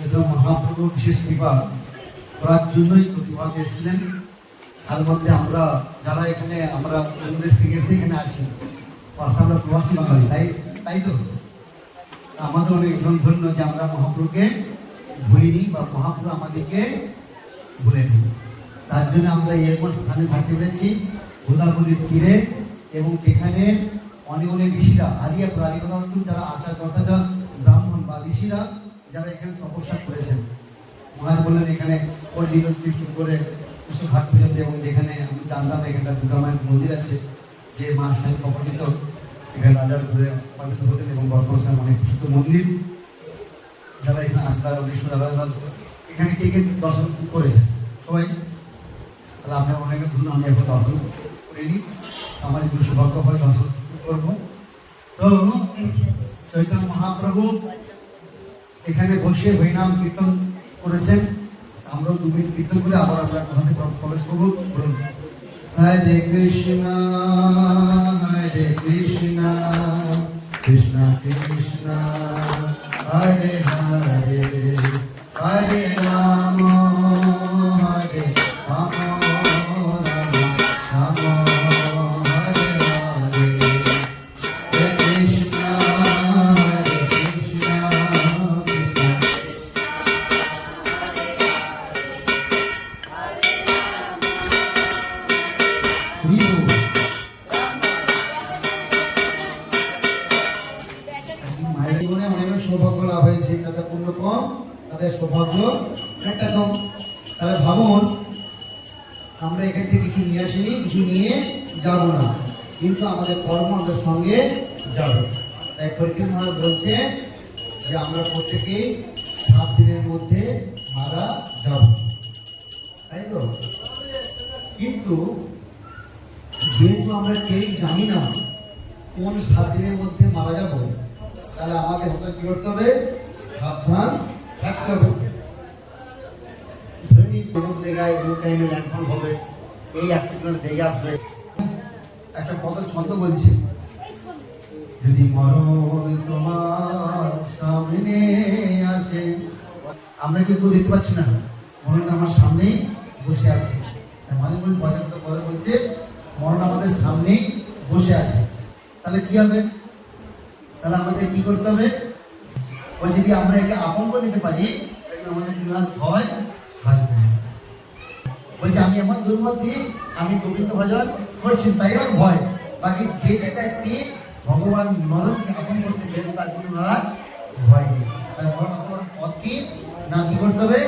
এটা মহাপ্রভু বিশেষ কৃপা করার জন্যই প্রতিবাদ এসেছিলেন। তার মধ্যে আমরা যারা এখানে আমরা অন্য দেশ থেকে এসে এখানে আছি, অর্থাৎ আমরা প্রবাসী বাঙালি, তাই তো আমাদের অনেক ধন্য যে আমরা মহাপ্রভুকে ভুলিনি বা মহাপ্রভু আমাদেরকে ভুলেনি। তার জন্য আমরা এরকম স্থানে থাকতে পেরেছি গোদাবরীর তীরে, এবং যেখানে অনেক অনেক ঋষিরা হারিয়া প্রাণীকতা যারা আচারকর্তা যারা ব্রাহ্মণ বা ঋষিরা যারা এখানে তপস্যা করেছেন। মহারাজ বললেন এখানে শুরু করে ঘাট পর্যন্ত, এবং যেখানে আমি জানতাম এখানটা দুর্গা মায়ের মন্দির আছে, যে মা স্বয়ং অপরিচিত এখানে রাজার ঘুরে পালিত হতেন, এবং বর্তমান অনেক প্রসিদ্ধ মন্দির যারা এখানে আস্থা বিশ্ব এখানে কে কে দর্শন করেছেন সবাই, তাহলে আপনার অনেক ধন্য। আমি এখন দর্শন করিনি, আমার একটু সৌভাগ্য হয়ে দর্শন করবো। তো চৈতন্য মহাপ্রভু এখানে বসে হরিনাম কীর্তন করেছেন। আমরাও 2 মিনিট কীর্তন করে আবার আমরা কোথাতে প্রবেশ করবো। বলুন হরে কৃষ্ণ হরে কৃষ্ণ কৃষ্ণ কৃষ্ণ হরে হরে হরে রাম হরে রাম রাম রাম হরে হরে কৃষ্ণ হরে কৃষ্ণ মায়ের জীবনে অনেক সৌভাগ্য লাভ হয়েছে, তাদের পুণ্য কম, তাদের সৌভাগ্য একটা কম। তাহলে ভাবুন, আমরা এখান থেকে কিছু নিয়ে আসিনি, কিছু নিয়ে যাব না, কিন্তু আমাদের কর্ম আমাদের সঙ্গে যাবে। তাই পরীক্ষিত মহারাজ বলছে যে আমরা প্রত্যেকে 7 দিনের মধ্যে মারা যাব, তাই তো। কিন্তু যেহেতু আমরা কেউ জানি না কোন 7 দিনের মধ্যে মারা যাব, তাহলে আমাদের হাতে কি করতে হবে? সাবধান থাকতে হবে। কোনো জায়গায় কোনো টাইমে ল্যান্ডফল হবে, এই অ্যাক্সিডেন্ট দেখে আসবে। একটা কত ছন্দ বলছে, যদি মরণ তোমার সামনে আসে। আমরা কিন্তু দেখতে পাচ্ছি না, মরণ আমার সামনেই বসে আছে। মাঝে মাঝে কথা বলছে মরণ আমাদের সামনেই বসে আছে। তাহলে কি হবে? তাহলে আমাদের কি করতে হবে? ওই যদি আমরা একে আপন করে নিতে পারি, তাহলে আমাদের বিমান ভয় থাকবে। বলছে আমি আমার দুর্মতি, আমি গোবিন্দ ভজন করছি, তাই আমার ভয়। বাকি যে ব্যক্তি ভগবান মরণকে আপন করতে পেরেছে তার কোনো আর ভয় নেই। তাই মরণ পথ কি না কি করতে হবে?